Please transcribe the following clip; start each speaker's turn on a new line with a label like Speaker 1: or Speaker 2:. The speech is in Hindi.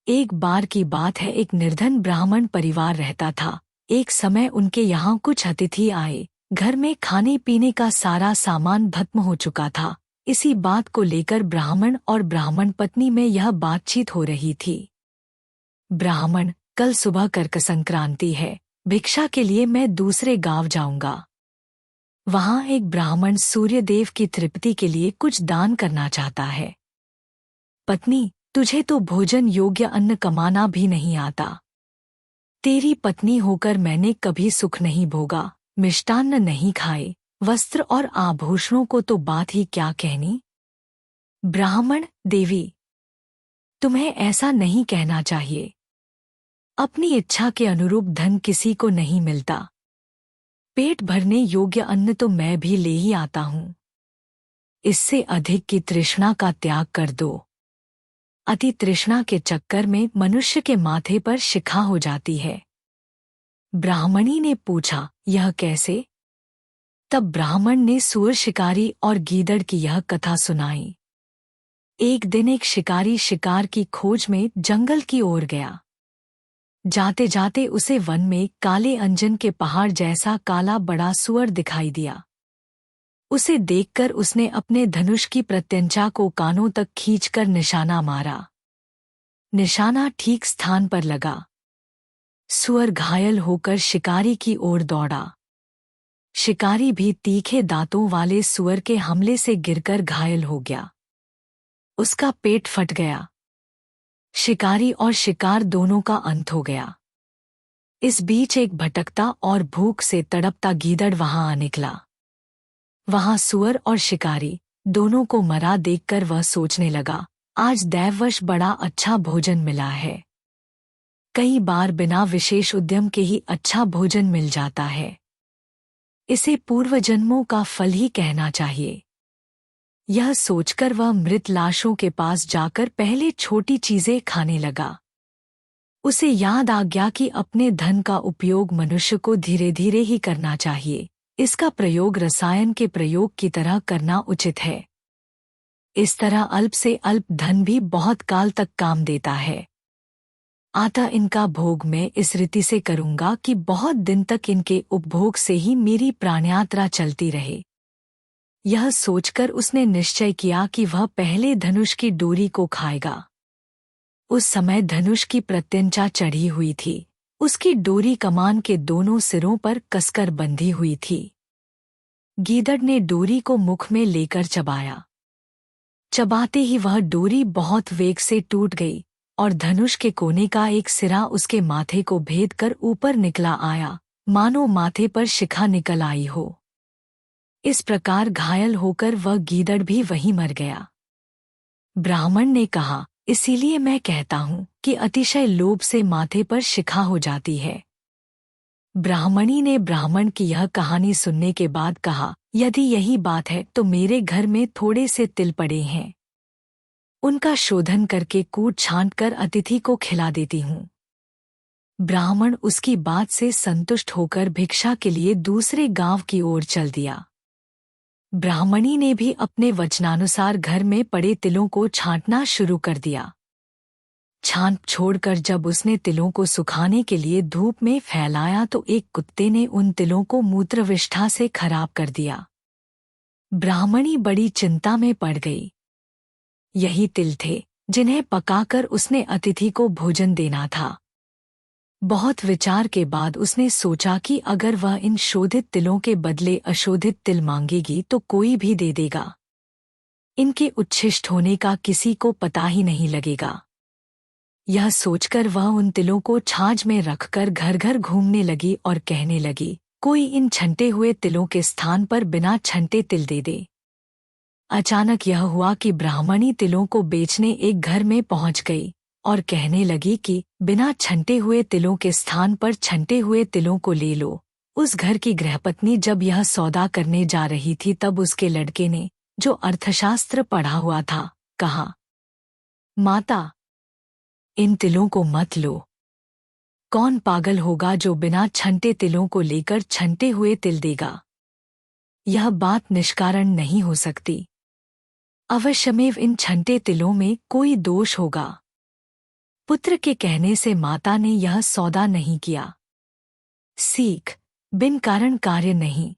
Speaker 1: एक बार की बात है, एक निर्धन ब्राह्मण परिवार रहता था। एक समय उनके यहाँ कुछ अतिथि आए। घर में खाने पीने का सारा सामान खत्म हो चुका था। इसी बात को लेकर ब्राह्मण और ब्राह्मण पत्नी में यह बातचीत हो रही थी। ब्राह्मण, कल सुबह कर्क संक्रांति है, भिक्षा के लिए मैं दूसरे गांव जाऊंगा। वहां एक ब्राह्मण सूर्यदेव की तृप्ति के लिए कुछ दान करना चाहता है। पत्नी, तुझे तो भोजन योग्य अन्न कमाना भी नहीं आता। तेरी पत्नी होकर मैंने कभी सुख नहीं भोगा, मिष्टान्न नहीं खाए, वस्त्र और आभूषणों को तो बात ही क्या कहनी। ब्राह्मण, देवी, तुम्हें ऐसा नहीं कहना चाहिए। अपनी इच्छा के अनुरूप धन किसी को नहीं मिलता। पेट भरने योग्य अन्न तो मैं भी ले ही आता हूँ। इससे अधिक की तृष्णा का त्याग कर दो। अति तृष्णा के चक्कर में मनुष्य के माथे पर शिखा हो जाती है। ब्राह्मणी ने पूछा, यह कैसे? तब ब्राह्मण ने सूअर शिकारी और गीदड़ की यह कथा सुनाई। एक दिन एक शिकारी शिकार की खोज में जंगल की ओर गया। जाते जाते उसे वन में काले अंजन के पहाड़ जैसा काला बड़ा सूअर दिखाई दिया। उसे देखकर उसने अपने धनुष की प्रत्यंचा को कानों तक खींचकर निशाना मारा। निशाना ठीक स्थान पर लगा। सूअर घायल होकर शिकारी की ओर दौड़ा। शिकारी भी तीखे दांतों वाले सूअर के हमले से गिरकर घायल हो गया। उसका पेट फट गया। शिकारी और शिकार दोनों का अंत हो गया। इस बीच एक भटकता और भूख से तड़पता गीदड़ वहां आ निकला। वहां सूअर और शिकारी दोनों को मरा देखकर वह सोचने लगा, आज दैववश बड़ा अच्छा भोजन मिला है। कई बार बिना विशेष उद्यम के ही अच्छा भोजन मिल जाता है। इसे पूर्व जन्मों का फल ही कहना चाहिए। यह सोचकर वह मृत लाशों के पास जाकर पहले छोटी चीजें खाने लगा। उसे याद आ गया कि अपने धन का उपयोग मनुष्य को धीरे धीरे ही करना चाहिए। इसका प्रयोग रसायन के प्रयोग की तरह करना उचित है। इस तरह अल्प से अल्प धन भी बहुत काल तक काम देता है। अतः इनका भोग मैं इस रीति से करूंगा कि बहुत दिन तक इनके उपभोग से ही मेरी प्राणयात्रा चलती रहे। यह सोचकर उसने निश्चय किया कि वह पहले धनुष की डोरी को खाएगा। उस समय धनुष की प्रत्यंचा चढ़ी हुई थी। उसकी डोरी कमान के दोनों सिरों पर कसकर बंधी हुई थी। गीदड़ ने डोरी को मुख में लेकर चबाया। चबाते ही वह डोरी बहुत वेग से टूट गई और धनुष के कोने का एक सिरा उसके माथे को भेद कर ऊपर निकला आया, मानो माथे पर शिखा निकल आई हो। इस प्रकार घायल होकर वह गीदड़ भी वहीं मर गया। ब्राह्मण ने कहा, इसीलिए मैं कहता हूँ कि अतिशय लोभ से माथे पर शिखा हो जाती है। ब्राह्मणी ने ब्राह्मण की यह कहानी सुनने के बाद कहा, यदि यही बात है तो मेरे घर में थोड़े से तिल पड़े हैं। उनका शोधन करके कूट छांट कर अतिथि को खिला देती हूँ। ब्राह्मण उसकी बात से संतुष्ट होकर भिक्षा के लिए दूसरे गांव की ओर चल दिया। ब्राह्मणी ने भी अपने वचनानुसार घर में पड़े तिलों को छांटना शुरू कर दिया। छांट छोड़कर जब उसने तिलों को सुखाने के लिए धूप में फैलाया तो एक कुत्ते ने उन तिलों को मूत्रविष्ठा से खराब कर दिया। ब्राह्मणी बड़ी चिंता में पड़ गई। यही तिल थे जिन्हें पकाकर उसने अतिथि को भोजन देना था। बहुत विचार के बाद उसने सोचा कि अगर वह इन शोधित तिलों के बदले अशोधित तिल मांगेगी तो कोई भी दे देगा। इनके उच्छिष्ट होने का किसी को पता ही नहीं लगेगा। यह सोचकर वह उन तिलों को छाछ में रखकर घर घर घूमने लगी और कहने लगी, कोई इन छंटे हुए तिलों के स्थान पर बिना छंटे तिल दे दे। अचानक यह हुआ कि ब्राह्मणी तिलों को बेचने एक घर में पहुंच गई और कहने लगी कि बिना छंटे हुए तिलों के स्थान पर छंटे हुए तिलों को ले लो। उस घर की गृहपत्नी जब यह सौदा करने जा रही थी तब उसके लड़के ने, जो अर्थशास्त्र पढ़ा हुआ था, कहा, माता, इन तिलों को मत लो। कौन पागल होगा जो बिना छंटे तिलों को लेकर छंटे हुए तिल देगा। यह बात निष्कारण नहीं हो सकती। अवश्यमेव इन छंटे तिलों में कोई दोष होगा। पुत्र के कहने से माता ने यह सौदा नहीं किया। सीख, बिन कारण कार्य नहीं।